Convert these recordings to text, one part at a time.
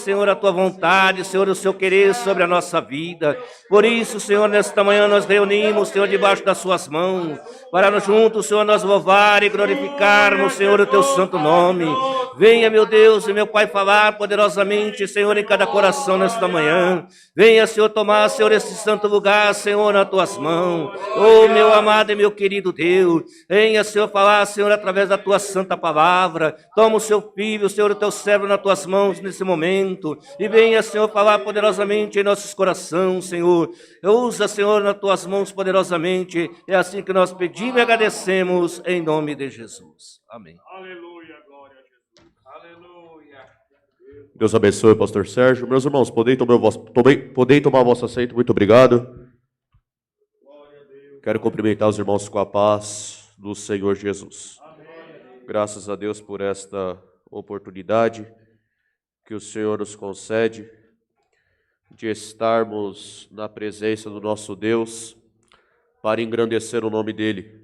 Senhor, a tua vontade, Senhor, o seu querer sobre a nossa vida. Por isso, Senhor, nesta manhã nós reunimos, Senhor, debaixo das suas mãos, para juntos, Senhor, nós louvar e glorificarmos, Senhor, o teu santo nome. Venha, meu Deus e meu Pai, falar poderosamente, Senhor, em cada coração nesta manhã. Venha, Senhor, tomar, Senhor, esse santo lugar, Senhor, nas tuas mãos. Oh, meu amado e meu querido Deus. Venha, Senhor, falar, Senhor, através da tua santa palavra. Toma o seu filho, Senhor, o teu servo nas tuas mãos nesse momento. E venha, Senhor, falar poderosamente em nossos corações, Senhor. Usa, Senhor, nas tuas mãos poderosamente. É assim que nós pedimos e agradecemos em nome de Jesus. Amém. Aleluia, glória a Jesus. Aleluia. Deus abençoe, pastor Sérgio. Meus irmãos, podem tomar vosso assento. Muito obrigado. Quero cumprimentar os irmãos com a paz do Senhor Jesus. Graças a Deus por esta oportunidade que o Senhor nos concede de estarmos na presença do nosso Deus para engrandecer o nome dEle.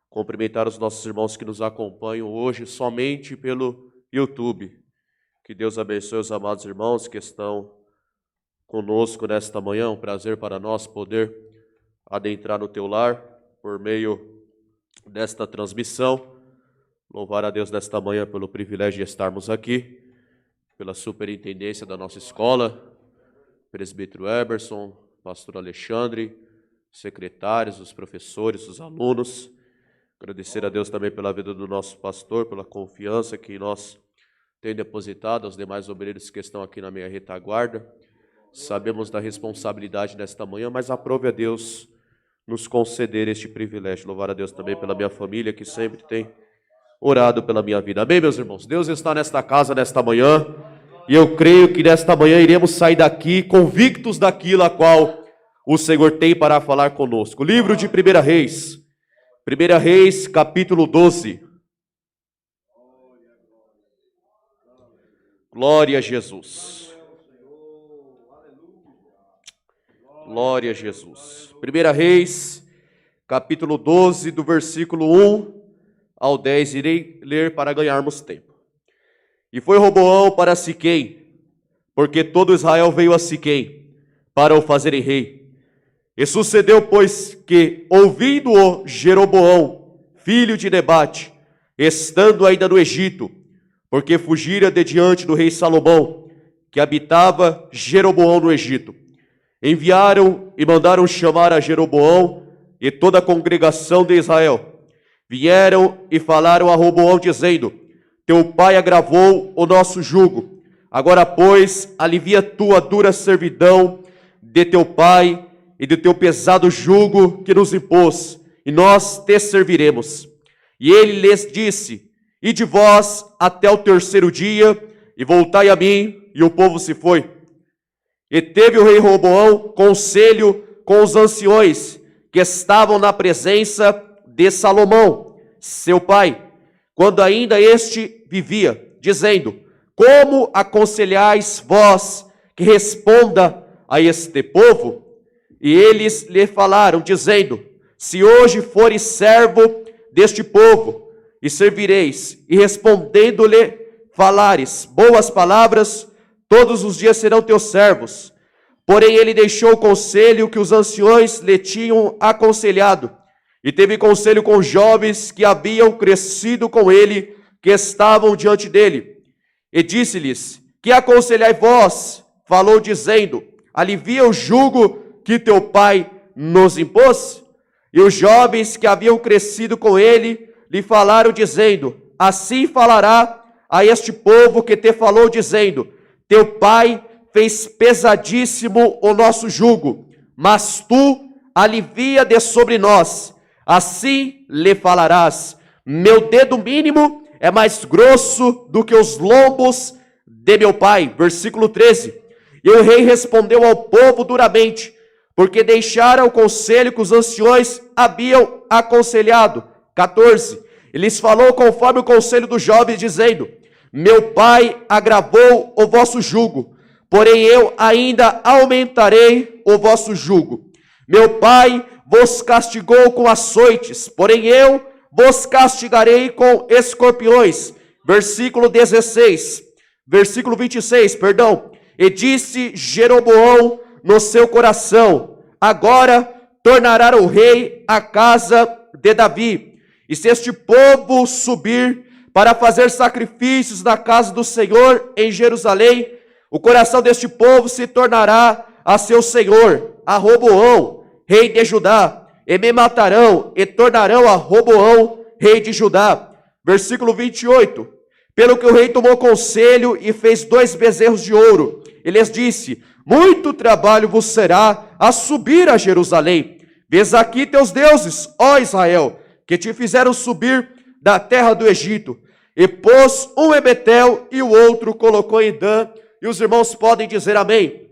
Cumprimentar os nossos irmãos que nos acompanham hoje somente pelo YouTube. Que Deus abençoe os amados irmãos que estão conosco nesta manhã. Um prazer para nós poder adentrar no teu lar por meio desta transmissão. Louvar a Deus nesta manhã pelo privilégio de estarmos aqui, pela superintendência da nossa escola, presbítero Eberson, pastor Alexandre, secretários, os professores, os alunos. Agradecer a Deus também pela vida do nosso pastor, pela confiança que nós temos depositado aos demais obreiros que estão aqui na minha retaguarda. Sabemos da responsabilidade nesta manhã, mas aprove a Deus nos conceder este privilégio. Louvar a Deus também pela minha família, que sempre tem orado pela minha vida. Amém, meus irmãos? Deus está nesta casa, nesta manhã, e eu creio que nesta manhã iremos sair daqui convictos daquilo a qual o Senhor tem para falar conosco. Livro de 1 Reis, 1 Reis, capítulo 12. Glória a Jesus. Glória a Jesus. 1 Reis, capítulo 12, do versículo 1 ao 10, irei ler para ganharmos tempo. E foi Roboão para Siquém, porque todo Israel veio a Siquém para o fazerem rei. E sucedeu, pois, que, ouvindo-o Jeroboão, filho de Nebate, estando ainda no Egito, porque fugira de diante do rei Salomão, que habitava Jeroboão no Egito, enviaram e mandaram chamar a Jeroboão e toda a congregação de Israel. Vieram e falaram a Roboão, dizendo: teu pai agravou o nosso jugo. Agora, pois, alivia tu a dura servidão de teu pai e de teu pesado jugo que nos impôs, e nós te serviremos. E ele lhes disse: ide vós até o terceiro dia, e voltai a mim. E o povo se foi. E teve o rei Roboão conselho com os anciões que estavam na presença de Salomão, seu pai, quando ainda este vivia, dizendo: como aconselhais vós que responda a este povo? E eles lhe falaram, dizendo: se hoje fores servo deste povo, e servireis, e respondendo-lhe falares boas palavras, todos os dias serão teus servos. Porém ele deixou o conselho que os anciões lhe tinham aconselhado, e teve conselho com os jovens que haviam crescido com ele, que estavam diante dele. E disse-lhes: que aconselhai vós? Falou dizendo: alivia o jugo que teu pai nos impôs. E os jovens que haviam crescido com ele lhe falaram dizendo: assim falará a este povo que te falou dizendo: teu pai fez pesadíssimo o nosso jugo, mas tu alivia de sobre nós. Assim lhe falarás: meu dedo mínimo é mais grosso do que os lombos de meu pai. Versículo 13. E o rei respondeu ao povo duramente, porque deixaram o conselho que os anciões haviam aconselhado. 14. E lhes falou conforme o conselho dos jovens, dizendo: meu pai agravou o vosso jugo, porém eu ainda aumentarei o vosso jugo. Meu pai vos castigou com açoites, porém eu vos castigarei com escorpiões. Versículo 16. Versículo 26, perdão. E disse Jeroboão no seu coração: agora tornará o rei a casa de Davi. E se este povo subir para fazer sacrifícios na casa do Senhor em Jerusalém, o coração deste povo se tornará a seu senhor, a Roboão, rei de Judá, e me matarão, e tornarão a Roboão, rei de Judá. Versículo 28. Pelo que o rei tomou conselho e fez 2 bezerros de ouro. E lhes disse: muito trabalho vos será a subir a Jerusalém. Vês aqui teus deuses, ó Israel, que te fizeram subir da terra do Egito. E pôs um em Betel e o outro colocou em Dan. E os irmãos podem dizer amém.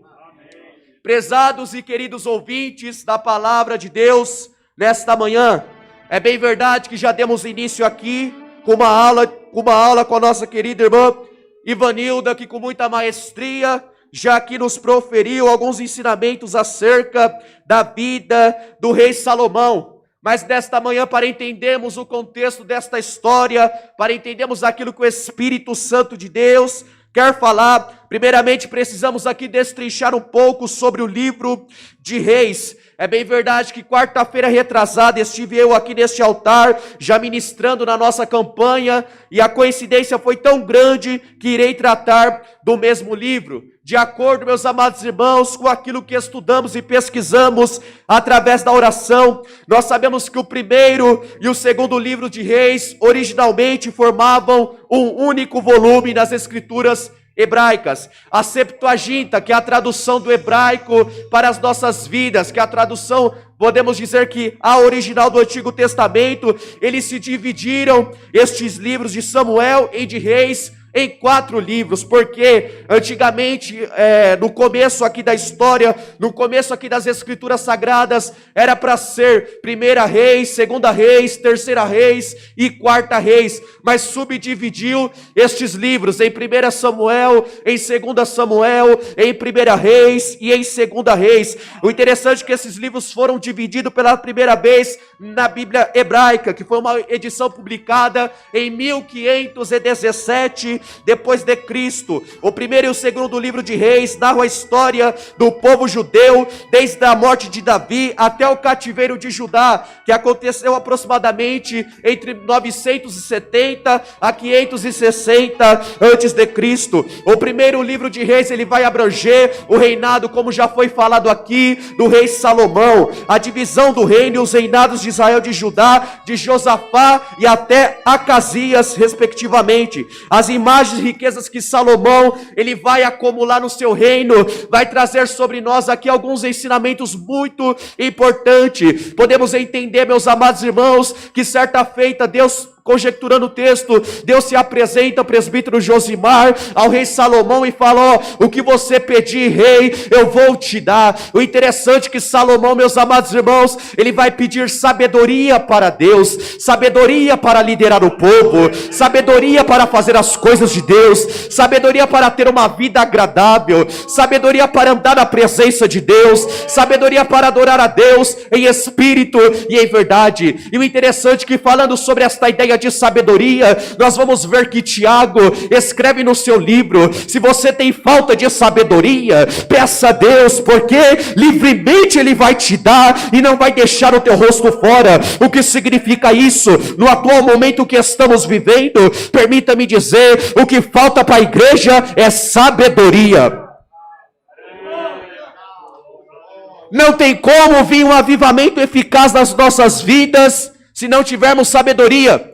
Prezados e queridos ouvintes da palavra de Deus, nesta manhã, é bem verdade que já demos início aqui com uma aula com a nossa querida irmã Ivanilda, que com muita maestria já aqui nos proferiu alguns ensinamentos acerca da vida do rei Salomão. Mas nesta manhã, para entendermos o contexto desta história, para entendermos aquilo que o Espírito Santo de Deus quer falar, primeiramente precisamos aqui destrinchar um pouco sobre o livro de Reis. É bem verdade que quarta-feira retrasada estive eu aqui neste altar, já ministrando na nossa campanha, e a coincidência foi tão grande que irei tratar do mesmo livro. De acordo, meus amados irmãos, com aquilo que estudamos e pesquisamos através da oração, nós sabemos que o primeiro e o segundo livro de Reis originalmente formavam um único volume nas escrituras hebraicas. A Septuaginta, que é a tradução do hebraico para as nossas vidas, que é a tradução, podemos dizer que a original do Antigo Testamento, eles se dividiram, estes livros de Samuel e de Reis, em 4 livros, porque antigamente, no começo aqui da história, no começo aqui das Escrituras Sagradas, era para ser 1ª Reis, 2ª Reis, 3ª Reis e 4ª Reis, mas subdividiu estes livros em 1 Samuel, em 2 Samuel, em 1ª Reis e em 2ª Reis. O interessante é que esses livros foram divididos pela primeira vez na Bíblia hebraica, que foi uma edição publicada em 1517 depois de Cristo. O primeiro e o segundo livro de Reis narram a história do povo judeu, desde a morte de Davi até o cativeiro de Judá, que aconteceu aproximadamente entre 970 a 560 antes de Cristo. O primeiro livro de Reis, ele vai abranger o reinado, como já foi falado aqui, do rei Salomão, a divisão do reino e os reinados de Israel, de Judá, de Josafá e até Acasias, respectivamente. As imagens e riquezas que Salomão ele vai acumular no seu reino, vai trazer sobre nós aqui alguns ensinamentos muito importantes. Podemos entender, meus amados irmãos, que certa feita Deus, conjecturando o texto, Deus se apresenta ao presbítero Josimar, ao rei Salomão, e fala: ó, o que você pedir, rei, eu vou te dar. O interessante é que Salomão, meus amados irmãos, ele vai pedir sabedoria para Deus, sabedoria para liderar o povo, sabedoria para fazer as coisas de Deus, sabedoria para ter uma vida agradável, sabedoria para andar na presença de Deus, sabedoria para adorar a Deus em espírito e em verdade. E o interessante é que, falando sobre esta ideia de sabedoria, nós vamos ver que Tiago escreve no seu livro: se você tem falta de sabedoria, peça a Deus, porque livremente Ele vai te dar e não vai deixar o teu rosto fora. O que significa isso? No atual momento que estamos vivendo, permita-me dizer, o que falta para a igreja é sabedoria. Não tem como vir um avivamento eficaz nas nossas vidas se não tivermos sabedoria.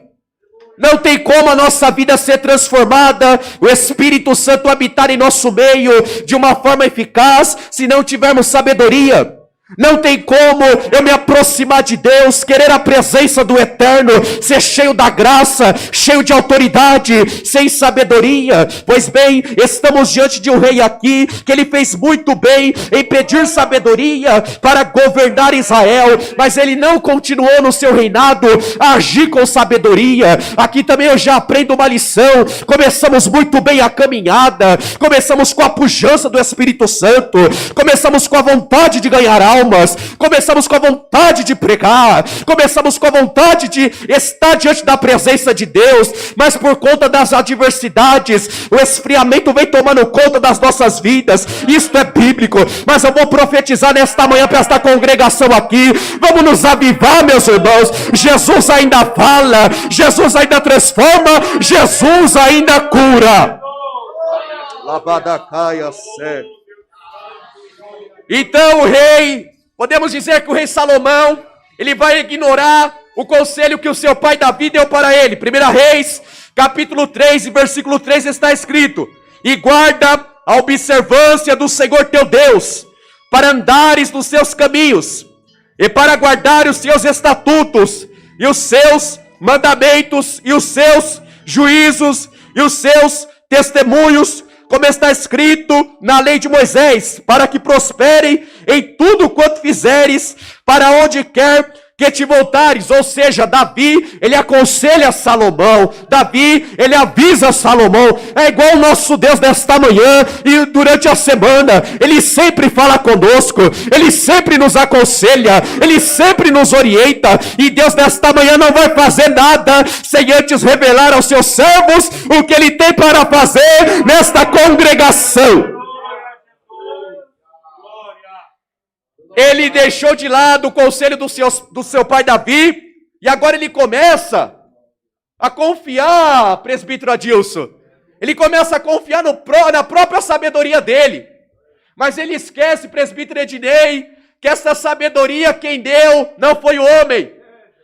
Não tem como a nossa vida ser transformada, o Espírito Santo habitar em nosso meio de uma forma eficaz, se não tivermos sabedoria. Não tem como eu me aproximar de Deus, querer a presença do Eterno, ser cheio da graça, cheio de autoridade, sem sabedoria. Pois bem, estamos diante de um rei aqui, que ele fez muito bem em pedir sabedoria para governar Israel, mas ele não continuou no seu reinado a agir com sabedoria. Aqui também eu já aprendo uma lição. Começamos muito bem a caminhada, começamos com a pujança do Espírito Santo, começamos com a vontade de ganhar alma, almas, começamos com a vontade de pregar, começamos com a vontade de estar diante da presença de Deus, mas por conta das adversidades, o esfriamento vem tomando conta das nossas vidas. Isto é bíblico, mas eu vou profetizar nesta manhã para esta congregação aqui. Vamos nos avivar, meus irmãos. Jesus ainda fala, Jesus ainda transforma, Jesus ainda cura. Então o rei, podemos dizer que o rei Salomão, ele vai ignorar o conselho que o seu pai Davi deu para ele. 1 Reis, capítulo 3, versículo 3 está escrito: e guarda a observância do Senhor teu Deus, para andares nos seus caminhos, e para guardar os seus estatutos, e os seus mandamentos, e os seus juízos, e os seus testemunhos, como está escrito na lei de Moisés, para que prosperem em tudo quanto fizeres, para onde quer que te voltares. Ou seja, Davi, ele aconselha Salomão, Davi, ele avisa Salomão. É igual o nosso Deus nesta manhã e durante a semana, ele sempre fala conosco, ele sempre nos aconselha, ele sempre nos orienta, e Deus nesta manhã não vai fazer nada sem antes revelar aos seus servos o que ele tem para fazer nesta congregação. Ele deixou de lado o conselho do seu pai Davi, e agora ele começa a confiar, presbítero Adilson. Ele começa a confiar na própria sabedoria dele. Mas ele esquece, presbítero Ednei, que essa sabedoria quem deu não foi o homem.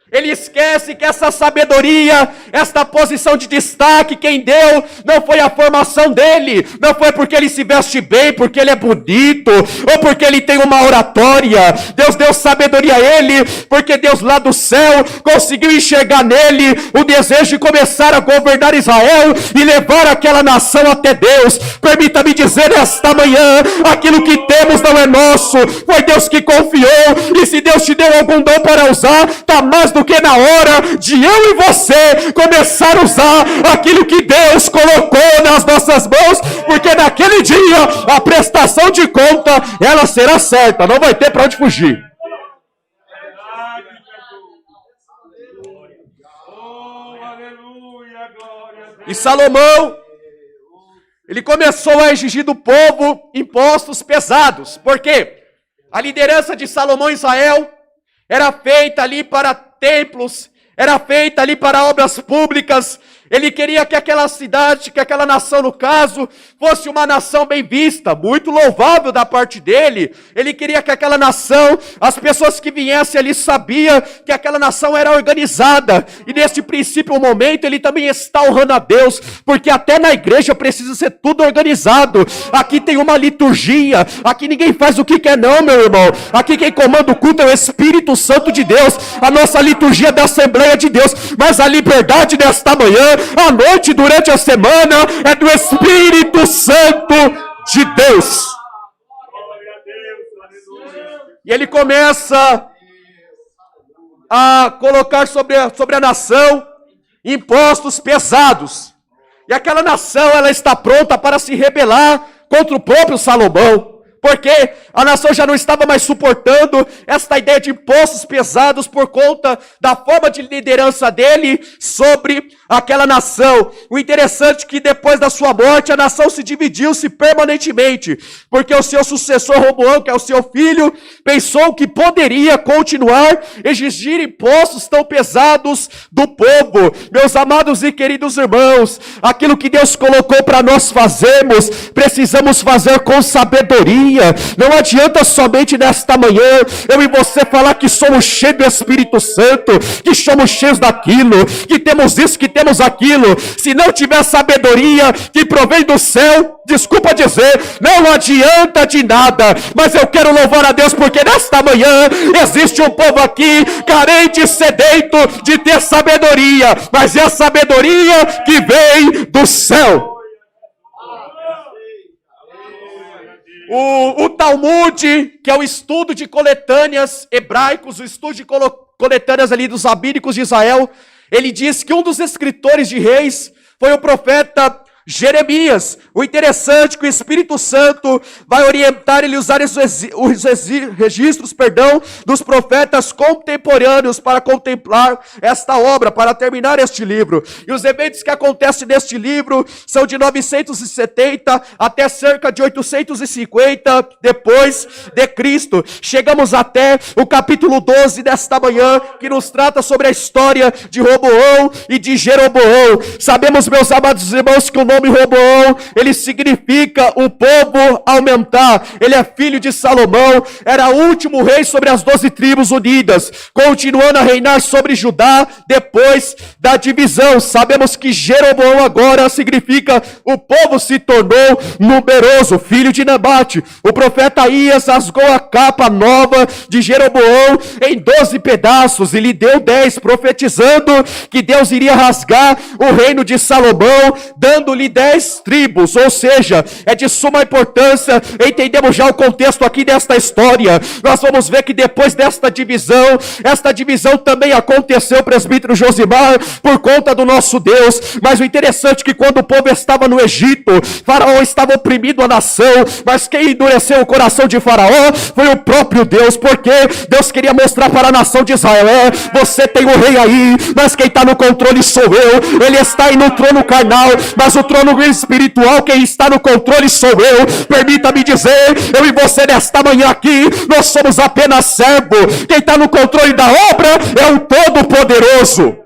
Ele esquece que essa sabedoria, esta posição de destaque, quem deu não foi a formação dele, não foi porque ele se veste bem, porque ele é bonito, ou porque ele tem uma oratória. Deus deu sabedoria a ele, porque Deus lá do céu conseguiu enxergar nele o desejo de começar a governar Israel e levar aquela nação até Deus. Permita-me dizer esta manhã, aquilo que temos não é nosso, foi Deus que confiou, e se Deus te deu algum dom para usar, está mais do que na hora de eu e você começar a usar aquilo que Deus colocou nas nossas mãos, porque naquele dia a prestação de conta, ela será certa, não vai ter para onde fugir. E Salomão, ele começou a exigir do povo impostos pesados, porque a liderança de Salomão em Israel era feita ali para templos, era feita ali para obras públicas. Ele queria que aquela cidade, que aquela nação no caso, fosse uma nação bem vista, muito louvável da parte dele. Ele queria que aquela nação, as pessoas que viessem ali sabiam que aquela nação era organizada. E neste princípio, momento, ele também está honrando a Deus, porque até na igreja precisa ser tudo organizado. Aqui tem uma liturgia, aqui ninguém faz o que quer não, meu irmão. Aqui quem comanda o culto é o Espírito Santo de Deus, a nossa liturgia da Assembleia de Deus. Mas a liberdade desta manhã, a noite, durante a semana, é do Espírito Santo de Deus. E ele começa a colocar sobre a nação impostos pesados. E aquela nação, ela está pronta para se rebelar contra o próprio Salomão, porque a nação já não estava mais suportando esta ideia de impostos pesados por conta da forma de liderança dele sobre aquela nação. O interessante é que depois da sua morte, a nação se dividiu-se permanentemente, porque o seu sucessor Roboão, que é o seu filho, pensou que poderia continuar a exigir impostos tão pesados do povo. Meus amados e queridos irmãos, aquilo que Deus colocou para nós fazermos, precisamos fazer com sabedoria. Não adianta somente nesta manhã eu e você falar que somos cheios do Espírito Santo, que somos cheios daquilo, que temos isso, que temos aquilo. Se não tiver sabedoria que provém do céu, desculpa dizer, não adianta de nada. Mas eu quero louvar a Deus porque nesta manhã existe um povo aqui carente e sedento de ter sabedoria, mas é a sabedoria que vem do céu. O Talmud, que é o estudo de coletâneas hebraicos, o estudo de coletâneas ali dos rabínicos de Israel, ele diz que um dos escritores de Reis foi o profeta Jeremias. O interessante é que o Espírito Santo vai orientar ele a usar os registros, dos profetas contemporâneos para contemplar esta obra, para terminar este livro. E os eventos que acontecem neste livro são de 970 até cerca de 850 depois de Cristo. Chegamos até o capítulo 12 desta manhã, que nos trata sobre a história de Roboão e de Jeroboão. Sabemos, meus amados irmãos, que o nome Roboão, ele significa o povo aumentar. Ele é filho de Salomão, era o último rei sobre as 12 tribos unidas, continuando a reinar sobre Judá depois da divisão. Sabemos que Jeroboão agora significa o povo se tornou numeroso, filho de Nebate. O profeta Aías rasgou a capa nova de Jeroboão em 12 pedaços e lhe deu 10, profetizando que Deus iria rasgar o reino de Salomão, dando-lhe 10 tribos. Ou seja, é de suma importância, entendemos já o contexto aqui desta história. Nós vamos ver que depois desta divisão, esta divisão também aconteceu, presbítero Josimar, por conta do nosso Deus. Mas o interessante é que quando o povo estava no Egito, Faraó estava oprimindo a nação, mas quem endureceu o coração de Faraó foi o próprio Deus, porque Deus queria mostrar para a nação de Israel: você tem um rei aí, mas quem está no controle sou eu. Ele está aí no trono carnal, mas o trono espiritual, quem está no controle sou eu. Permita-me dizer, eu e você nesta manhã aqui, nós somos apenas servo. Quem está no controle da obra é o Todo-Poderoso.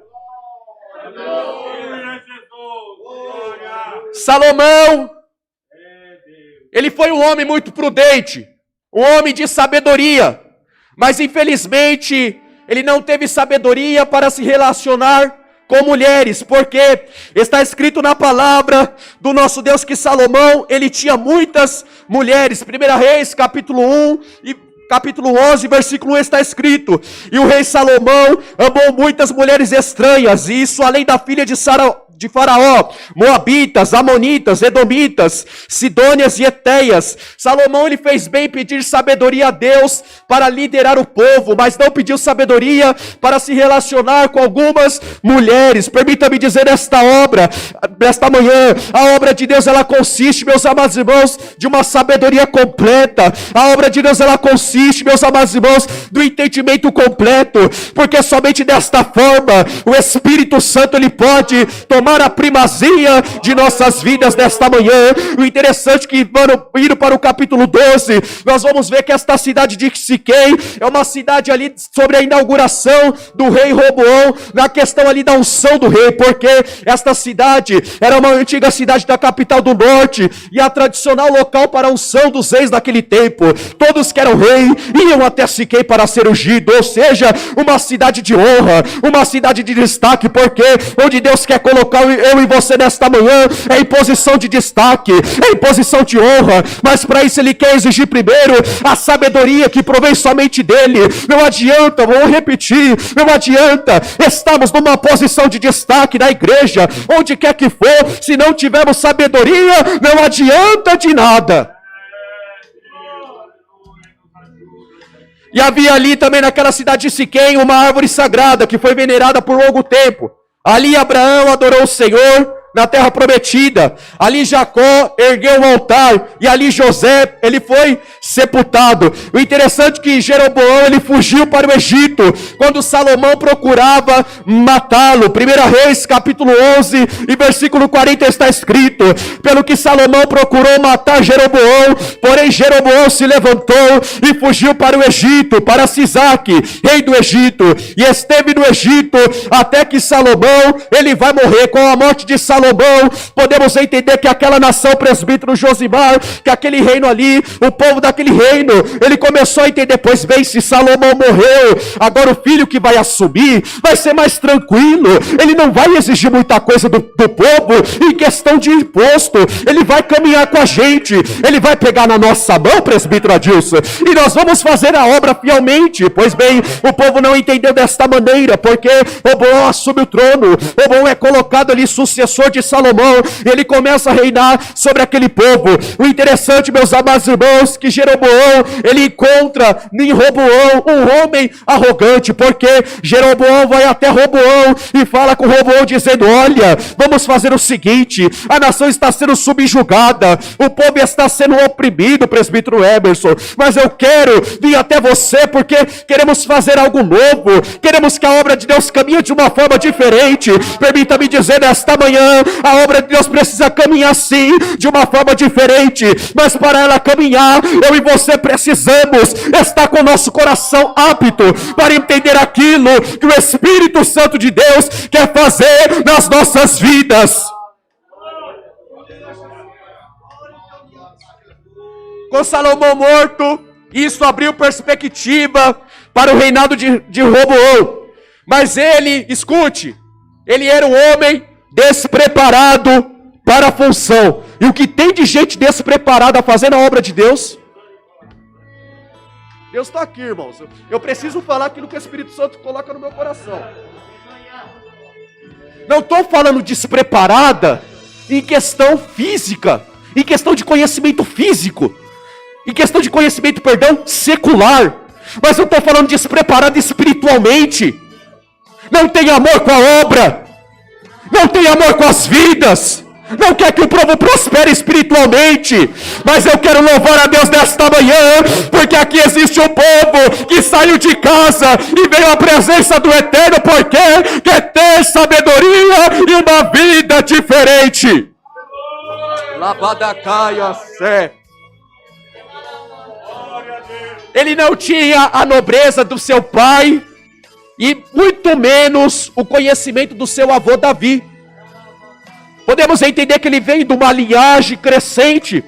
Salomão, ele foi um homem muito prudente, um homem de sabedoria, mas infelizmente ele não teve sabedoria para se relacionar com mulheres, porque está escrito na palavra do nosso Deus que Salomão, ele tinha muitas mulheres. 1 Reis, capítulo 1 e capítulo 11, versículo 1 está escrito: e o rei Salomão amou muitas mulheres estranhas, e isso além da filha de Faraó, moabitas, amonitas, edomitas, sidônias e eteias. Salomão, ele fez bem em pedir sabedoria a Deus para liderar o povo, mas não pediu sabedoria para se relacionar com algumas mulheres. Permita-me dizer, nesta manhã, a obra de Deus, ela consiste, meus amados irmãos, de uma sabedoria completa. A obra de Deus, ela consiste, meus amados irmãos, do entendimento completo, porque somente desta forma o Espírito Santo, ele pode tomar a primazia de nossas vidas nesta manhã. O interessante é que, indo para o capítulo 12, nós vamos ver que esta cidade de Siquém é uma cidade ali sobre a inauguração do rei Roboão, na questão ali da unção do rei, porque esta cidade era uma antiga cidade da capital do norte, e a tradicional local para a unção dos reis daquele tempo. Todos que eram rei iam até Siquém para ser ungido, ou seja, uma cidade de honra, uma cidade de destaque, porque onde Deus quer colocar eu e você nesta manhã é em posição de destaque, é em posição de honra, mas para isso ele quer exigir primeiro a sabedoria que provém somente dele. Não adianta, vou repetir, não adianta estarmos numa posição de destaque na igreja, onde quer que for, se não tivermos sabedoria, não adianta de nada. E havia ali também naquela cidade de Siquém uma árvore sagrada que foi venerada por longo tempo. Ali Abraão adorou o Senhor na terra prometida. Ali Jacó ergueu um altar, e ali José, ele foi sepultado. O interessante é que Jeroboão, ele fugiu para o Egito quando Salomão procurava matá-lo. 1 Reis, capítulo 11 e versículo 40 está escrito: pelo que Salomão procurou matar Jeroboão, porém Jeroboão se levantou e fugiu para o Egito, para Sisaque, rei do Egito, e esteve no Egito até que Salomão, ele vai morrer. Com a morte de Salomão, podemos entender que aquela nação, presbítero Josimar, que aquele reino ali, o povo daquele reino, ele começou a entender: pois bem, se Salomão morreu, agora o filho que vai assumir vai ser mais tranquilo, ele não vai exigir muita coisa do povo em questão de imposto, ele vai caminhar com a gente, ele vai pegar na nossa mão, presbítero Adilson, e nós vamos fazer a obra fielmente. Pois bem, o povo não entendeu desta maneira, porque Roboão assume o trono, Roboão é colocado ali sucessor de Salomão, ele começa a reinar sobre aquele povo. O interessante, meus amados irmãos, que Jeroboão, ele encontra em Roboão um homem arrogante, porque Jeroboão vai até Roboão e fala com Roboão dizendo: olha, vamos fazer o seguinte, a nação está sendo subjugada, o povo está sendo oprimido, presbítero Emerson, mas eu quero vir até você porque queremos fazer algo novo, queremos que a obra de Deus caminhe de uma forma diferente. Permita-me dizer nesta manhã, a obra de Deus precisa caminhar sim, de uma forma diferente, mas para ela caminhar, eu e você precisamos estar com o nosso coração apto para entender aquilo que o Espírito Santo de Deus quer fazer nas nossas vidas. Com Salomão morto, isso abriu perspectiva para o reinado de Roboão. Mas ele, escute, ele era um homem despreparado para a função. E o que tem de gente despreparada fazendo a obra de Deus? Deus está aqui, irmãos. Eu preciso falar aquilo que o Espírito Santo coloca no meu coração. Não estou falando despreparada em questão física, em questão de conhecimento físico, em questão de conhecimento, secular. Mas eu estou falando despreparada espiritualmente. Não tem amor com a obra, não tem amor com as vidas, não quer que o povo prospere espiritualmente. Mas eu quero louvar a Deus nesta manhã, porque aqui existe um povo que saiu de casa e veio à presença do Eterno, porque quer ter sabedoria e uma vida diferente. Labadacaia sé. Ele não tinha a nobreza do seu pai e muito menos o conhecimento do seu avô Davi. Podemos entender que ele veio de uma linhagem crescente,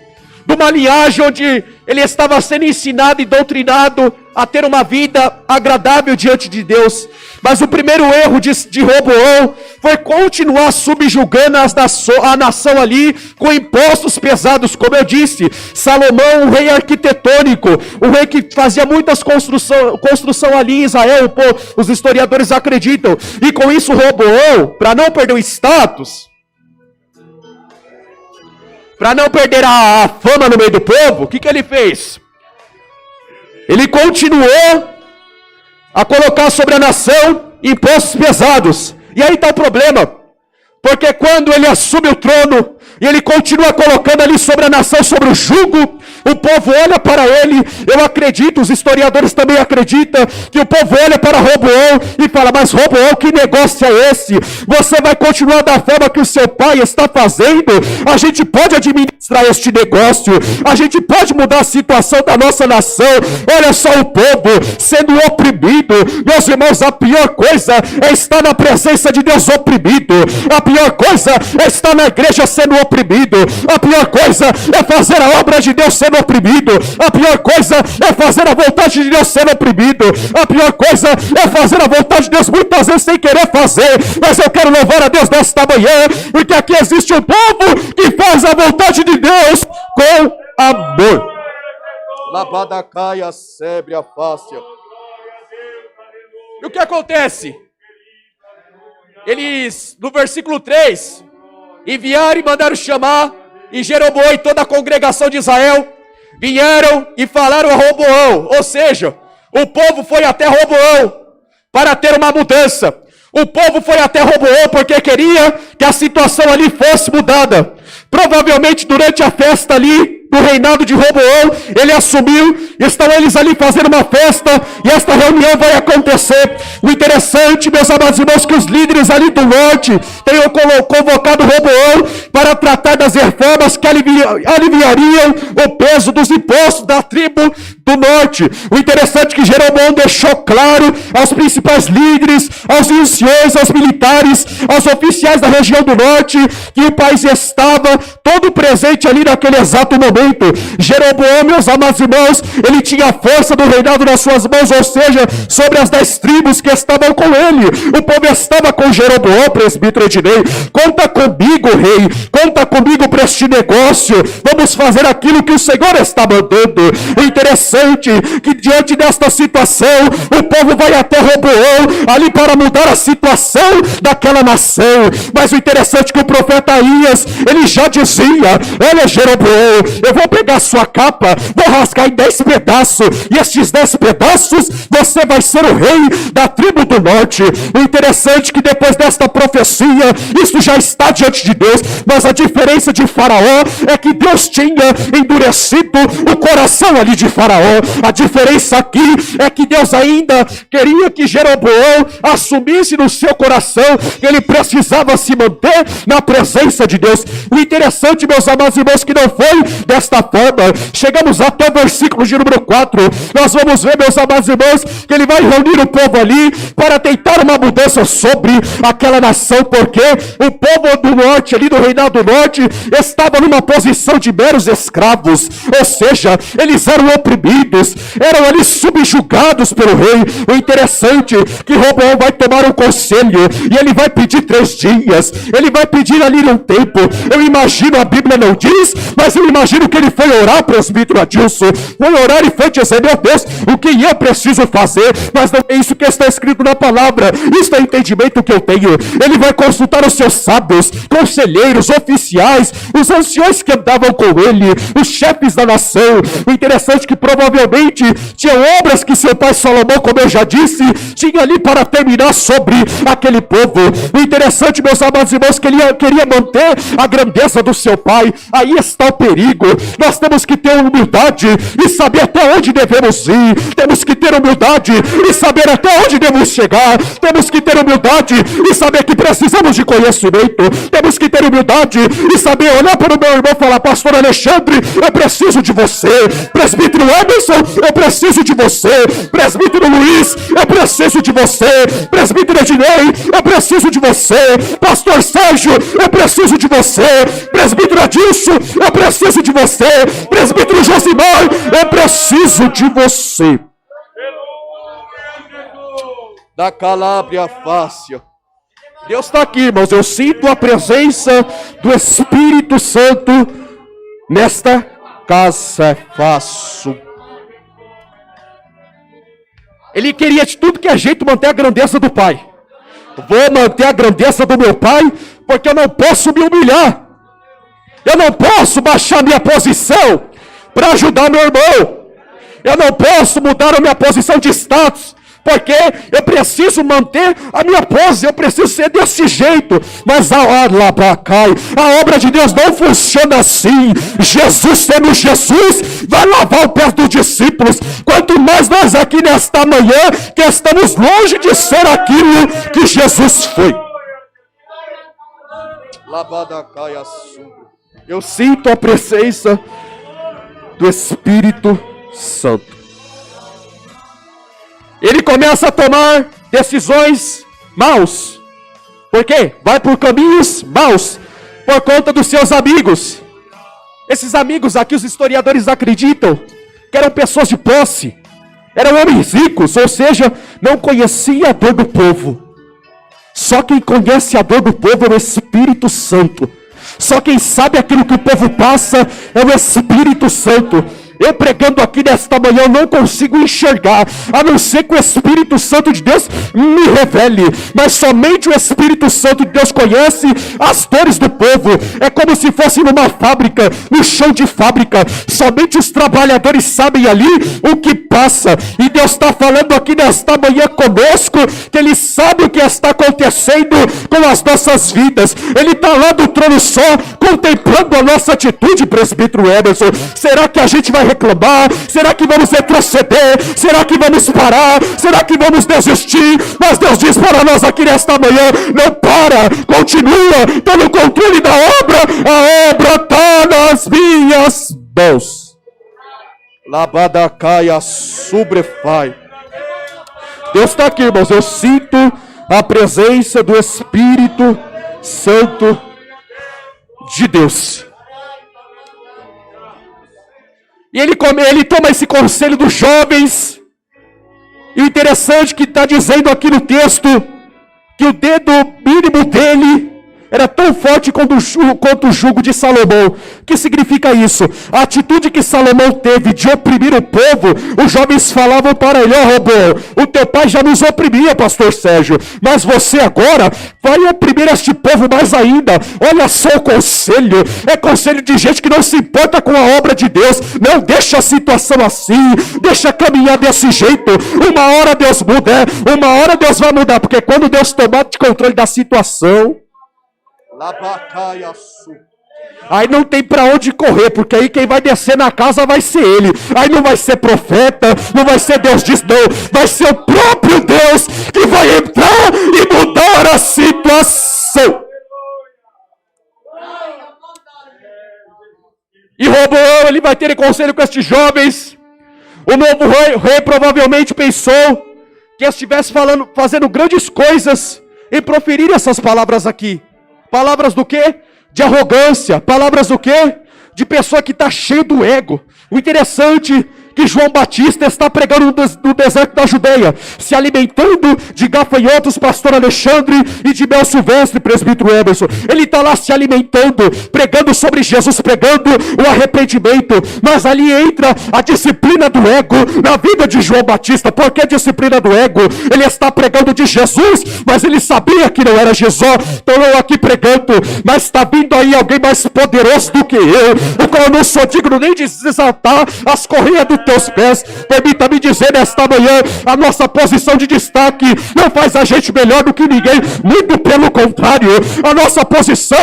de uma linhagem onde ele estava sendo ensinado e doutrinado a ter uma vida agradável diante de Deus. Mas o primeiro erro de Roboão foi continuar subjugando a nação ali com impostos pesados. Como eu disse, Salomão, um rei arquitetônico, um rei que fazia muitas construção ali em Israel, os historiadores acreditam. E com isso Roboão, para não perder o status, para não perder a fama no meio do povo, o que ele fez? Ele continuou a colocar sobre a nação impostos pesados. E aí está o problema, porque quando ele assume o trono e ele continua colocando ali sobre a nação, sobre o jugo, o povo olha para ele. Eu acredito, os historiadores também acreditam, que o povo olha para Roboão e fala: mas Roboão, que negócio é esse? Você vai continuar da forma que o seu pai está fazendo? A gente pode administrar este negócio, a gente pode mudar a situação da nossa nação. Olha só o povo sendo oprimido. Meus irmãos, a pior coisa é estar na presença de Deus oprimido. A pior coisa é estar na igreja sendo oprimido. A pior coisa é fazer a obra de Deus sendo oprimido. A pior coisa é fazer a vontade de Deus sendo oprimido. A pior coisa é fazer a vontade de Deus muitas vezes sem querer fazer. Mas eu quero louvar a Deus nesta manhã, porque aqui existe um povo que faz a vontade de Deus com amor. Labadacaia sebre a fácia. E o que acontece? Eles, no versículo 3, enviaram e mandaram chamar, e Jeroboão e toda a congregação de Israel vieram e falaram a Roboão. Ou seja, o povo foi até Roboão para ter uma mudança. O povo foi até Roboão porque queria que a situação ali fosse mudada. Provavelmente durante a festa ali do reinado de Roboão, ele assumiu, estão eles ali fazendo uma festa, e esta reunião vai acontecer. O interessante, meus amados irmãos, que os líderes ali do norte tenham convocado Roboão para tratar das reformas que aliviariam o peso dos impostos da tribo do norte. O interessante é que Jeroboão deixou claro aos principais líderes, aos anciões, aos militares, aos oficiais da região do norte, que o país estava todo presente ali naquele exato momento. jeito. Jeroboão, meus amados irmãos, ele tinha a força do reinado nas suas mãos, ou seja, sobre as 10 tribos que estavam com ele. O povo estava com Jeroboão, presbítero Ednei. Conta comigo, rei, conta comigo para este negócio. Vamos fazer aquilo que o Senhor está mandando. O interessante é que diante desta situação, o povo vai até Roboão ali para mudar a situação daquela nação. Mas o interessante é que o profeta Aías, ele já dizia: olha, Jeroboão, eu vou pegar sua capa, vou rasgar em 10 pedaços, e estes 10 pedaços você vai ser o rei da tribo do norte. O interessante é que depois desta profecia, isso já está diante de Deus, mas a diferença de Faraó é que Deus tinha endurecido o coração ali de Faraó. A diferença aqui é que Deus ainda queria que Jeroboão assumisse no seu coração que ele precisava se manter na presença de Deus. O interessante, meus amados irmãos, que não foi desta forma. Chegamos até o versículo de número 4. Nós vamos ver, meus amados irmãos, que ele vai reunir o povo ali para tentar uma mudança sobre aquela nação, porque o povo do norte, ali do reinado do norte, estava numa posição de meros escravos, ou seja, eles eram oprimidos, eram ali subjugados pelo rei. O interessante é que Roboão vai tomar um conselho, e ele vai pedir 3 dias, ele vai pedir ali um tempo. Eu imagino, a Bíblia não diz, mas eu imagino que ele foi orar, presbítero Adilson, foi orar e foi dizer: meu Deus, o que eu preciso fazer? Mas não é isso que está escrito na palavra, isso é o entendimento que eu tenho. Ele vai consultar os seus sábios, conselheiros, oficiais, os anciões que andavam com ele, os chefes da nação. O interessante é que provavelmente tinha obras que seu pai Salomão, como eu já disse, tinha ali para terminar sobre aquele povo. O interessante, meus amados irmãos, que ele queria manter a grandeza do seu pai. Aí está o perigo. Nós temos que ter humildade e saber até onde devemos ir. Temos que ter humildade e saber até onde devemos chegar. Temos que ter humildade e saber que precisamos de conhecimento. Temos que ter humildade e saber olhar para o meu irmão e falar: pastor Alexandre, eu preciso de você. Presbítero Emerson, eu preciso de você. Presbítero Luiz, eu preciso de você. Presbítero Ednei, eu preciso de você. Pastor Sérgio, eu preciso de você. Presbítero Adilson, eu preciso de você. Presbítero Josimar, eu preciso de você. Da Calábria Fácil. Deus está aqui, irmãos. Eu sinto a presença do Espírito Santo nesta casa. É fácil. Ele queria de tudo que é jeito manter a grandeza do Pai. Vou manter a grandeza do meu Pai, porque eu não posso me humilhar. Eu não posso baixar minha posição para ajudar meu irmão. Eu não posso mudar a minha posição de status, porque eu preciso manter a minha pose, eu preciso ser desse jeito. Mas a obra de Deus não funciona assim. Jesus, sendo Jesus, vai lavar o pé dos discípulos. Quanto mais nós aqui nesta manhã, que estamos longe de ser aquilo que Jesus foi. Eu sinto a presença do Espírito Santo. Ele começa a tomar decisões maus. Por quê? Vai por caminhos maus, por conta dos seus amigos. Esses amigos aqui, os historiadores acreditam que eram pessoas de posse, eram homens ricos, ou seja, não conheciam a dor do povo. Só quem conhece a dor do povo é o Espírito Santo. Só quem sabe aquilo que o povo passa é o Espírito Santo. Eu pregando aqui nesta manhã, eu não consigo enxergar, a não ser que o Espírito Santo de Deus me revele. Mas somente o Espírito Santo de Deus conhece as dores do povo. É como se fosse numa fábrica, no chão de fábrica. Somente os trabalhadores sabem ali o que passa. E Deus está falando aqui nesta manhã conosco, que Ele sabe o que está acontecendo com as nossas vidas. Ele está lá do trono só, contemplando a nossa atitude, presbítero Emerson. Será que a gente vai reclamar? Será que vamos retroceder? Será que vamos parar? Será que vamos desistir? Mas Deus diz para nós aqui nesta manhã: não para, continua, está no controle da obra, a obra está nas minhas mãos. Labadacaia subrefai. Deus está aqui, irmãos. Eu sinto a presença do Espírito Santo de Deus. E ele toma esse conselho dos jovens. E o interessante que está dizendo aqui no texto, que o dedo mínimo dele era tão forte quanto o jugo de Salomão. O que significa isso? A atitude que Salomão teve de oprimir o povo, os jovens falavam para ele: ó Roboão, o teu pai já nos oprimia, pastor Sérgio, mas você agora vai oprimir este povo mais ainda. Olha só o conselho, é conselho de gente que não se importa com a obra de Deus. Não deixa a situação assim, deixa caminhar desse jeito. Uma hora Deus muda, uma hora Deus vai mudar, porque quando Deus tomar de controle da situação, aí não tem para onde correr, porque aí quem vai descer na casa vai ser ele. Aí não vai ser profeta, não vai ser Deus diz, não, vai ser o próprio Deus que vai entrar e mudar a situação. E Roboão, ele vai ter conselho com estes jovens. O novo rei provavelmente pensou que estivesse fazendo grandes coisas e proferir essas palavras aqui. Palavras do quê? De arrogância. Palavras do quê? De pessoa que está cheio do ego. O interessante que João Batista está pregando no deserto da Judeia, se alimentando de gafanhotos, pastor Alexandre, e de mel silvestre, presbítero Emerson. Ele está lá se alimentando, pregando sobre Jesus, pregando o arrependimento, mas ali entra a disciplina do ego na vida de João Batista. Por que a disciplina do ego? Ele está pregando de Jesus, mas ele sabia que não era Jesus. Estou eu aqui pregando, mas está vindo aí alguém mais poderoso do que eu, o qual eu não sou digno nem de desatar as correias do teus pés. Permita-me dizer nesta manhã, a nossa posição de destaque não faz a gente melhor do que ninguém, muito pelo contrário, a nossa posição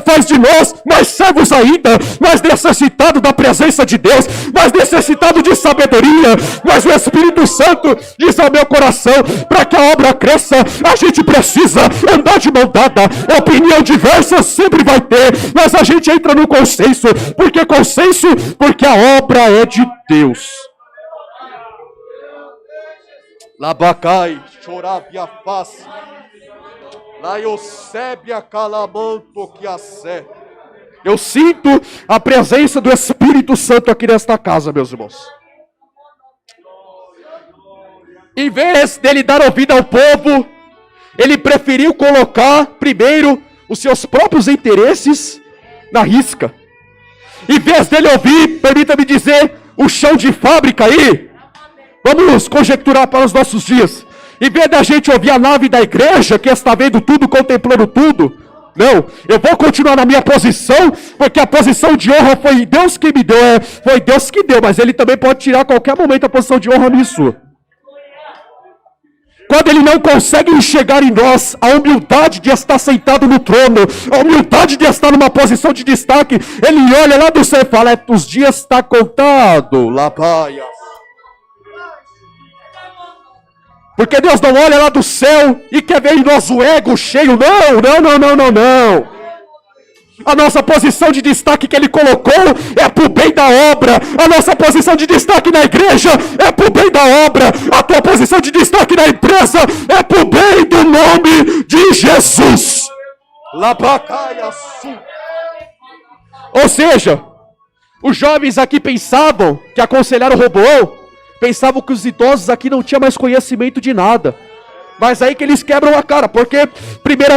faz de nós mais servos ainda, mais necessitados da presença de Deus, mais necessitados de sabedoria. Mas o Espírito Santo diz ao meu coração, para que a obra cresça, a gente precisa andar de mão dada. Opinião diversa sempre vai ter, mas a gente entra no consenso. Por que consenso? Porque a obra é de Deus. Labacai, choravia face, laiosébia calamanto que a sé. Eu sinto a presença do Espírito Santo aqui nesta casa, meus irmãos. Em vez dele dar ouvido ao povo, ele preferiu colocar primeiro os seus próprios interesses na risca. Em vez dele ouvir, permita-me dizer, o chão de fábrica aí, vamos conjecturar para os nossos dias. Em vez da gente ouvir a nave da igreja, que está vendo tudo, contemplando tudo, não, eu vou continuar na minha posição, porque a posição de honra foi Deus que me deu, foi Deus que deu, mas ele também pode tirar a qualquer momento a posição de honra nisso. Quando ele não consegue enxergar em nós a humildade de estar sentado no trono, a humildade de estar numa posição de destaque, ele olha lá do céu e fala, os dias está contado, labaia. Porque Deus não olha lá do céu e quer ver em nós o ego cheio, não. A nossa posição de destaque que Ele colocou é para o bem da obra. A nossa posição de destaque na igreja é para o bem da obra. A tua posição de destaque na empresa é para o bem do nome de Jesus. Ou seja, os jovens aqui pensavam que aconselharam Roboão, pensavam que os idosos aqui não tinham mais conhecimento de nada. Mas aí que eles quebram a cara, porque 1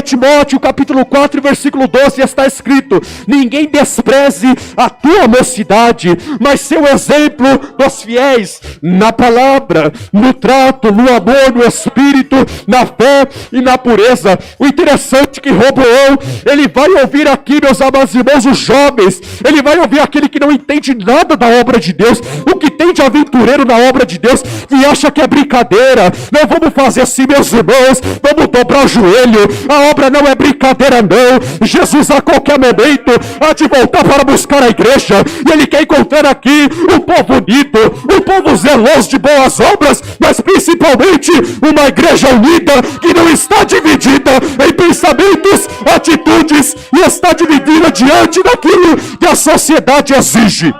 Timóteo capítulo 4, versículo 12 está escrito: ninguém despreze a tua mocidade, mas seu exemplo dos fiéis na palavra, no trato, no amor, no espírito, na fé e na pureza. O interessante é que Roboão, ele vai ouvir aqui, meus amados irmãos, os jovens, ele vai ouvir aquele que não entende nada da obra de Deus, o que tem de aventureiro na obra de Deus, e acha que é brincadeira. Não vamos fazer assim, meus irmãos, vamos dobrar o joelho. A obra não é brincadeira, não. Jesus a qualquer momento há de voltar para buscar a igreja, e Ele quer encontrar aqui um povo unido, um povo zeloso de boas obras, mas principalmente uma igreja unida, que não está dividida em pensamentos, atitudes, e está dividida diante daquilo que a sociedade exige.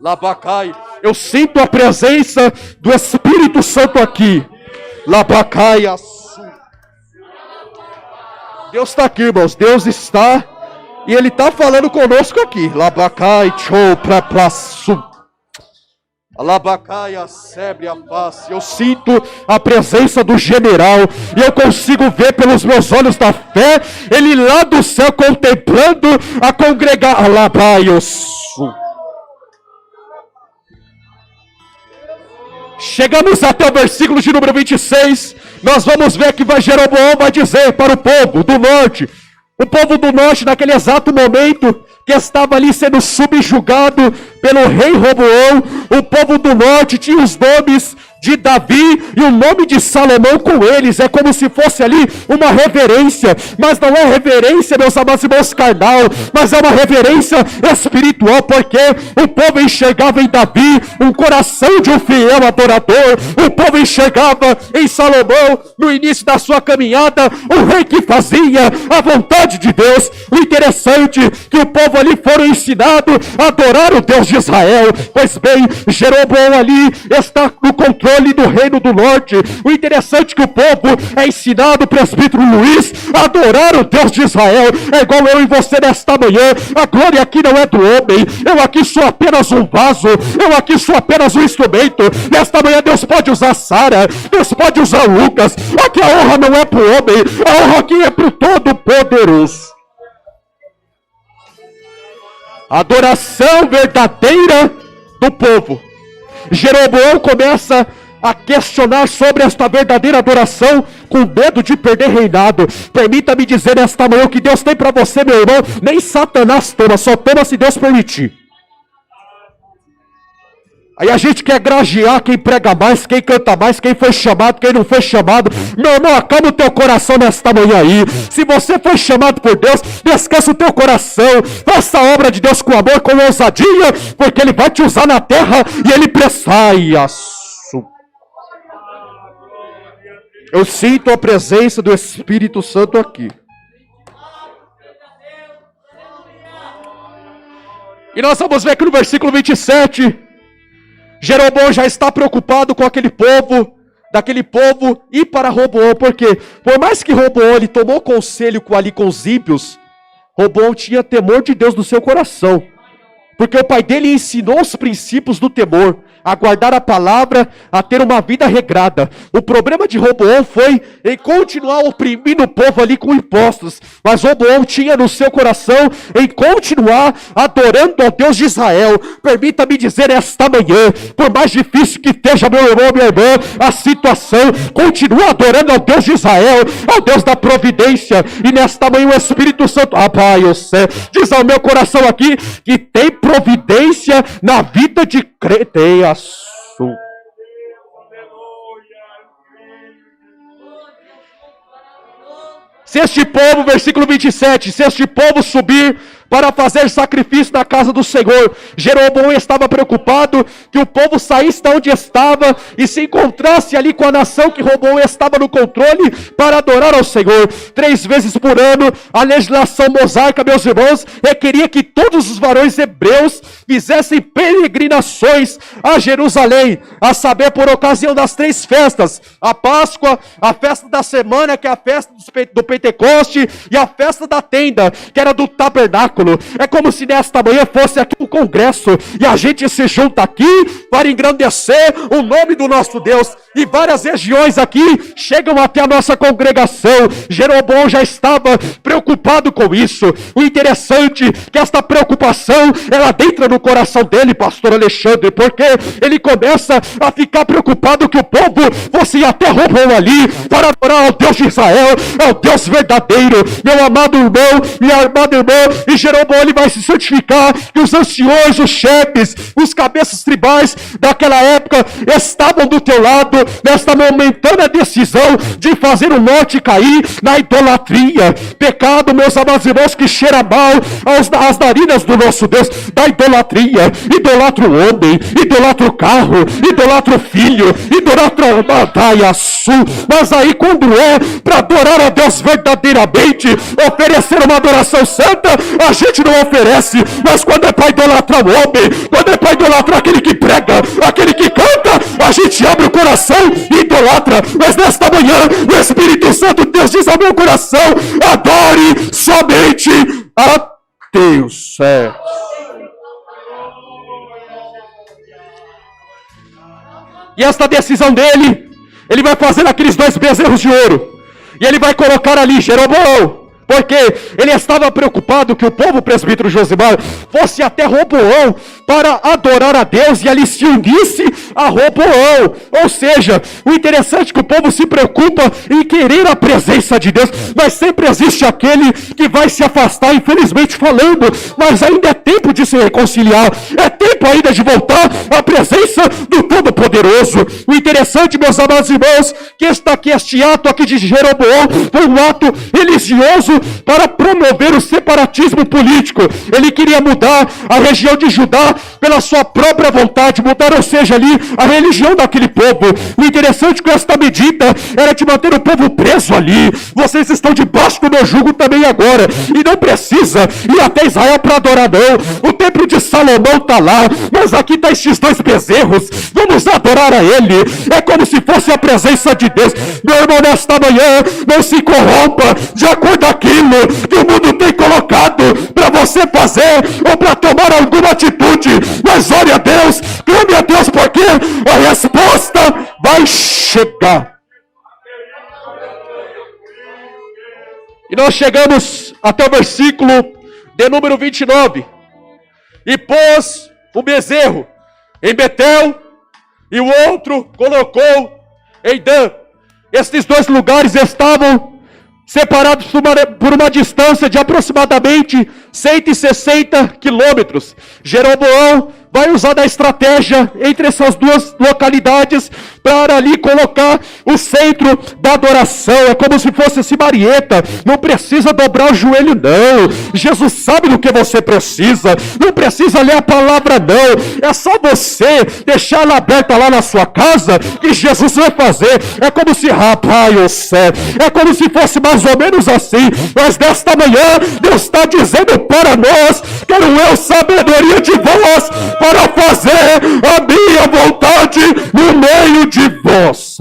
Labacai, eu sinto a presença do Espírito Santo aqui. Labacai, Deus está aqui, irmãos. Deus está E ele está falando conosco aqui. Labacai, tchou, pra plaçu. Alabacai, a sebre, a face. Eu sinto a presença do general. E eu consigo ver pelos meus olhos da fé. Ele lá do céu contemplando a congregação. Alabaios. Chegamos até o versículo de número 26. Nós vamos ver que Jeroboão vai dizer para o povo do norte. O povo do norte, naquele exato momento que estava ali sendo subjugado pelo rei Roboão, o povo do norte tinha os nomes de Davi e o nome de Salomão com eles. É como se fosse ali uma reverência, mas não é reverência, meus amados irmãos, carnal, mas é uma reverência espiritual, porque o povo enxergava em Davi um coração de um fiel adorador. O povo enxergava em Salomão, no início da sua caminhada, um rei que fazia a vontade de Deus. O interessante é que o povo ali foram ensinados a adorar o Deus de Israel. Pois bem, Jeroboão ali está no controle do reino do norte. O interessante é que o povo é ensinado, presbítero Luiz, a adorar o Deus de Israel. É igual eu e você nesta manhã. A glória aqui não é do homem. Eu aqui sou apenas um vaso. Eu aqui sou apenas um instrumento. Nesta manhã Deus pode usar Sara, Deus pode usar Lucas. Aqui a honra não é para o homem, a honra aqui é para o Todo-Poderoso. Adoração verdadeira do povo. Jeroboão começa a questionar sobre esta verdadeira adoração, com medo de perder reinado. Permita-me dizer nesta manhã: o que Deus tem para você, meu irmão, nem Satanás toma, só toma se Deus permitir. Aí a gente quer grajear quem prega mais, quem canta mais, quem foi chamado, quem não foi chamado. Meu irmão, acalma o teu coração nesta manhã aí. Se você foi chamado por Deus, descansa o teu coração. Faça a obra de Deus com amor, com ousadia, porque Ele vai te usar na terra e Ele Eu sinto a presença do Espírito Santo aqui. E nós vamos ver que no versículo 27... Jeroboão já está preocupado com aquele povo, daquele povo ir para Roboão, porque por mais que Roboão ele tomou conselho ali com os ímpios, Roboão tinha temor de Deus no seu coração, porque o pai dele ensinou os princípios do temor, a guardar a palavra, a ter uma vida regrada. O problema de Roboão foi em continuar oprimindo o povo ali com impostos, mas Roboão tinha no seu coração em continuar adorando ao Deus de Israel. Permita-me dizer esta manhã, por mais difícil que esteja, meu irmão, minha irmã, a situação, continua adorando ao Deus de Israel, ao Deus da providência. E nesta manhã o Espírito Santo, Pai, eu sei, diz ao meu coração aqui, que tem providência na vida de crente. Se este povo, versículo 27, se este povo subir para fazer sacrifício na casa do Senhor, Jeroboão estava preocupado que o povo saísse de onde estava e se encontrasse ali com a nação que Roboão estava no controle para adorar ao Senhor. 3 vezes por ano, a legislação mosaica, meus irmãos, requeria que todos os varões hebreus fizessem peregrinações a Jerusalém, a saber, por ocasião das 3 festas, a Páscoa, a festa da semana, que é a festa do Pentecoste, e a festa da tenda, que era do tabernáculo. É como se nesta manhã fosse aqui um congresso, e a gente se junta aqui para engrandecer o nome do nosso Deus, e várias regiões aqui chegam até a nossa congregação. Jeroboão já estava preocupado com isso. O interessante é que esta preocupação, ela entra no coração dele, pastor Alexandre, porque ele começa a ficar preocupado que o povo fosse até Roboão ali, para adorar ao Deus de Israel, ao Deus verdadeiro. Meu amado irmão, minha amada irmã, e Jeroboão ele vai se certificar que os anciões, os chefes, os cabeças tribais daquela época estavam do teu lado, nesta momentânea decisão de fazer o norte cair na idolatria. Pecado, meus amados irmãos, que cheira mal às narinas do nosso Deus, da idolatria. Idolatra o homem, idolatra o carro, idolatra o filho, idolatra a batalha sul. Mas aí quando é para adorar a Deus verdadeiramente, oferecer uma adoração santa, a gente não oferece. Mas quando é para idolatrar o homem, quando é para idolatrar aquele que prega, aquele que canta, a gente abre o coração e idolatra. Mas nesta manhã o Espírito Santo Deus diz ao meu coração: adore somente a Deus. E esta decisão dele, ele vai fazer aqueles 2 bezerros de ouro. E ele vai colocar ali Jeroboão. Porque ele estava preocupado que o povo, presbítero Josimar, fosse até Roboão para adorar a Deus e ali se unisse a Roboão. Ou seja, o interessante é que o povo se preocupa em querer a presença de Deus, mas sempre existe aquele que vai se afastar, infelizmente falando, mas ainda é tempo de se reconciliar, é tempo ainda de voltar à presença do Todo-Poderoso. O interessante, meus amados irmãos, que este ato aqui de Jeroboão foi um ato religioso para promover o separatismo político. Ele queria mudar a região de Judá pela sua própria vontade, mudar, ou seja, ali a religião daquele povo. O interessante é que esta medida era de manter o povo preso ali. Vocês estão debaixo do meu jugo também agora, e não precisa ir até Israel para adorar não. O templo de Salomão está lá, mas aqui está estes 2 bezerros, vamos adorar a ele. É como se fosse a presença de Deus. Meu irmão, nesta manhã, não se corrompa de acordo aquilo que o mundo tem colocado para você fazer ou para tomar alguma atitude, mas ore a Deus, clame a Deus, porque a resposta vai chegar. E nós chegamos até o versículo de número 29. E pôs o bezerro em Betel e o outro colocou em Dan. Estes 2 lugares estavam separados por uma distância de aproximadamente 160 quilômetros. Jeroboão vai usar da estratégia entre essas 2 localidades para ali colocar o centro da adoração. É como se fosse assim, Marieta, não precisa dobrar o joelho não. Jesus sabe do que você precisa, não precisa ler a palavra não. É só você deixar ela aberta lá na sua casa que Jesus vai fazer. É como se, rapaz, eu sei, é como se fosse mais ou menos assim. Mas nesta manhã Deus está dizendo para nós: quero eu sabedoria de vós para fazer a minha vontade no meio de vós.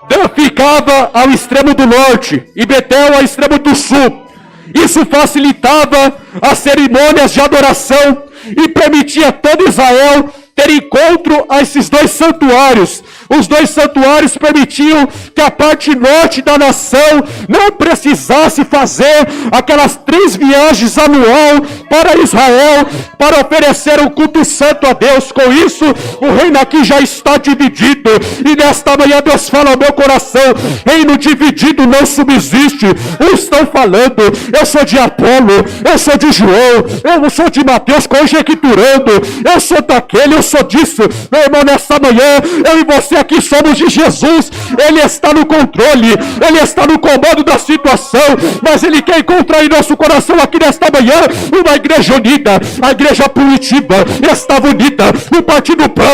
Dan ficava ao extremo do norte e Betel ao extremo do sul. Isso facilitava as cerimônias de adoração e permitia todo Israel ter encontro a esses 2 santuários. Os 2 santuários permitiam que a parte norte da nação não precisasse fazer aquelas 3 viagens anual para Israel para oferecer um culto santo a Deus. Com isso, o reino aqui já está dividido. E nesta manhã Deus fala ao meu coração: reino dividido não subsiste. Uns estão falando: eu sou de Apolo, eu sou de João, eu sou de Mateus, conjecturando, eu sou daquele, eu sou disso. Meu irmão, nesta manhã eu e você aqui somos de Jesus. Ele está no controle, ele está no comando da situação, mas ele quer encontrar em nosso coração aqui nesta manhã uma igreja unida. A igreja Curitiba estava unida no partir do pão,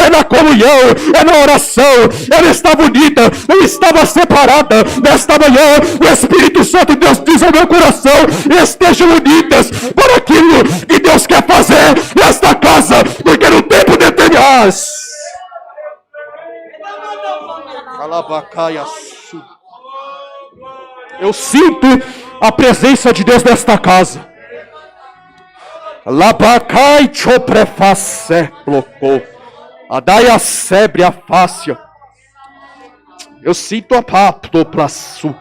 é na comunhão, é na oração. Ela estava unida, não estava separada. Nesta manhã o Espírito Santo de Deus diz ao meu coração: estejam unidas para aquilo que Deus quer fazer nesta casa, porque no tempo determinado eu sinto a presença de Deus nesta casa. Labacai chopreface blocou. Adaia sebre a fácia. Eu sinto a papo plaço.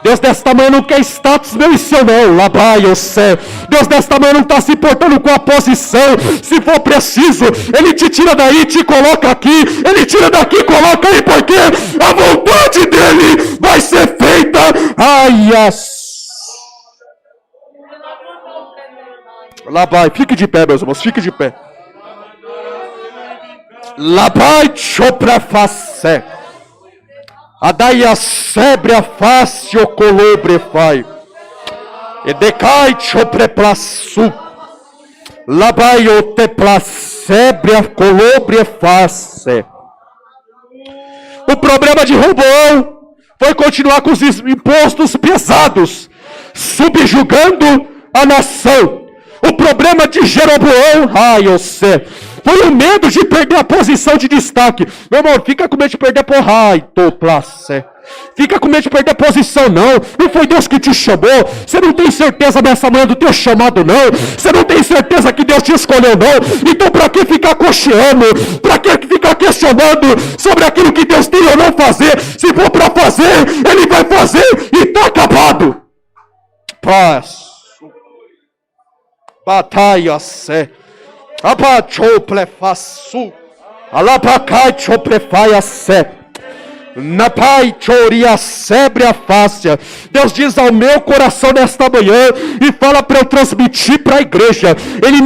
Deus desta manhã não quer status meu e seu não. Labai, eu sei. Deus desta manhã não está se importando com a posição. Se for preciso, Ele te tira daí, te coloca aqui. Ele tira daqui, coloca aí, porque a vontade dEle vai ser feita. Ai, Labai, fique de pé, meus irmãos, fique de pé. Labai, chopraface. Adaia sebre a face o colobre fai. E decai chopreplaçu. Labai o teplacebre a colobre face. O problema de Roboão foi continuar com os impostos pesados, subjugando a nação. O problema de Jeroboão, eu sei, foi o medo de perder a posição de destaque. Meu irmão, fica com medo de perder por Fica com medo de perder posição, não. Não foi Deus que te chamou. Você não tem certeza nessa manhã do teu chamado, não. Você não tem certeza que Deus te escolheu, não. Então para que ficar cocheando? Para que ficar questionando sobre aquilo que Deus tem ou não fazer? Se for para fazer, Ele vai fazer e está acabado. Paz. Batalha sé. Apachoplefaçu. Alapacaichoprefaia sé. Na pai choria sebre a fácia. Deus diz ao meu coração nesta manhã e fala para eu transmitir para a igreja. Ele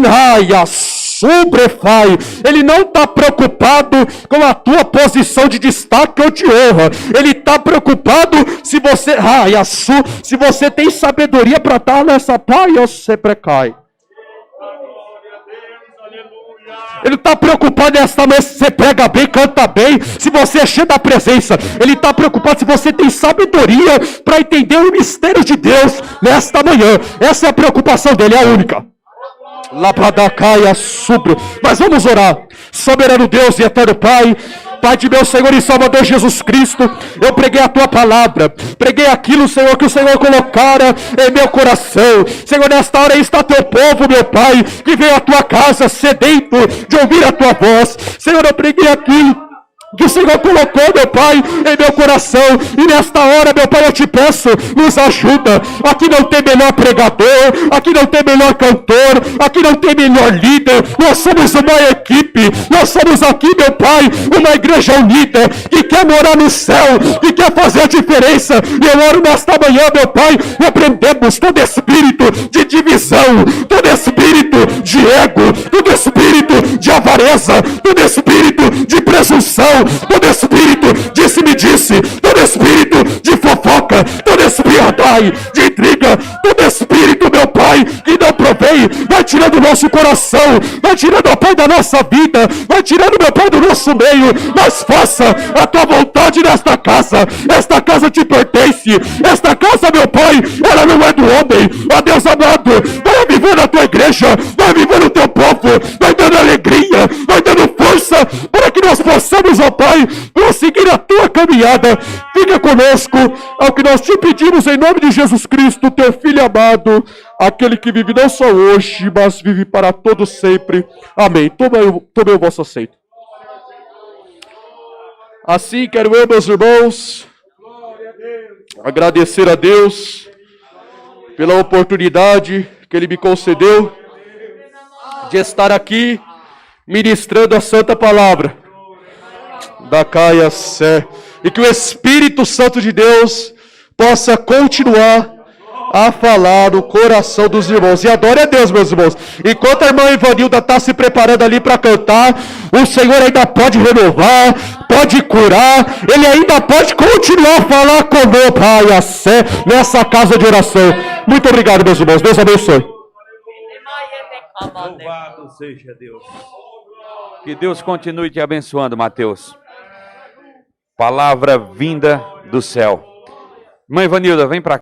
Ele não está preocupado com a tua posição de destaque ou de honra. Ele está preocupado se você se você tem sabedoria para estar nessa pai ou você precai. Ele está preocupado nesta manhã se você prega bem, canta bem, se você é cheio da presença. Ele está preocupado se você tem sabedoria para entender o mistério de Deus nesta manhã. Essa é a preocupação dele, é a única. Lapadacaia subro. Mas vamos orar. Soberano Deus e eterno Pai, Pai de meu Senhor e Salvador Jesus Cristo, eu preguei a Tua palavra, preguei aquilo, Senhor, que o Senhor colocara em meu coração. Senhor, nesta hora aí está Teu povo, meu Pai, que veio à Tua casa sedento de ouvir a Tua voz. Senhor, eu preguei aqui que o Senhor colocou, meu Pai, em meu coração. E nesta hora, meu Pai, eu te peço, nos ajuda. Aqui não tem melhor pregador, aqui não tem melhor cantor, aqui não tem melhor líder. Nós somos uma equipe, nós somos aqui, meu Pai, uma igreja unida, que quer morar no céu, que quer fazer a diferença. E eu oro nesta manhã, meu Pai, repreendemos todo espírito de divisão, todo espírito de ego, todo espírito de avareza, todo espírito de presunção, todo espírito disse-me-disse, todo espírito de fofoca, todo espírito de intriga, todo espírito, meu Pai, que não provém, vai tirando o nosso coração, vai tirando, meu Pai, da nossa vida, vai tirando, meu Pai, do nosso meio. Mas faça a Tua vontade nesta casa. Esta casa te pertence, esta casa, meu Pai, ela não é do homem. Ó Deus amado, vai viver na Tua igreja, vai viver no Teu povo, vai dando alegria, vai dando força, para que nós possamos, ó Pai, prosseguir a Tua caminhada. Fica conosco, ao que nós te pedimos em nome de Jesus Cristo, Teu Filho amado, aquele que vive não só hoje, mas vive para todo sempre. Amém. Tome o vosso assento. Assim quero eu, meus irmãos, agradecer a Deus pela oportunidade que Ele me concedeu de estar aqui ministrando a Santa Palavra da Caia Sé, e que o Espírito Santo de Deus possa continuar a falar no coração dos irmãos. E adore a Deus, meus irmãos. Enquanto a irmã Ivanilda está se preparando ali para cantar, o Senhor ainda pode renovar, pode curar, Ele ainda pode continuar a falar como Caia Sé nessa casa de oração. Muito obrigado, meus irmãos. Deus abençoe. Louvado seja Deus. Que Deus continue te abençoando, Mateus. Palavra vinda do céu. Mãe Vanilda, vem para cá.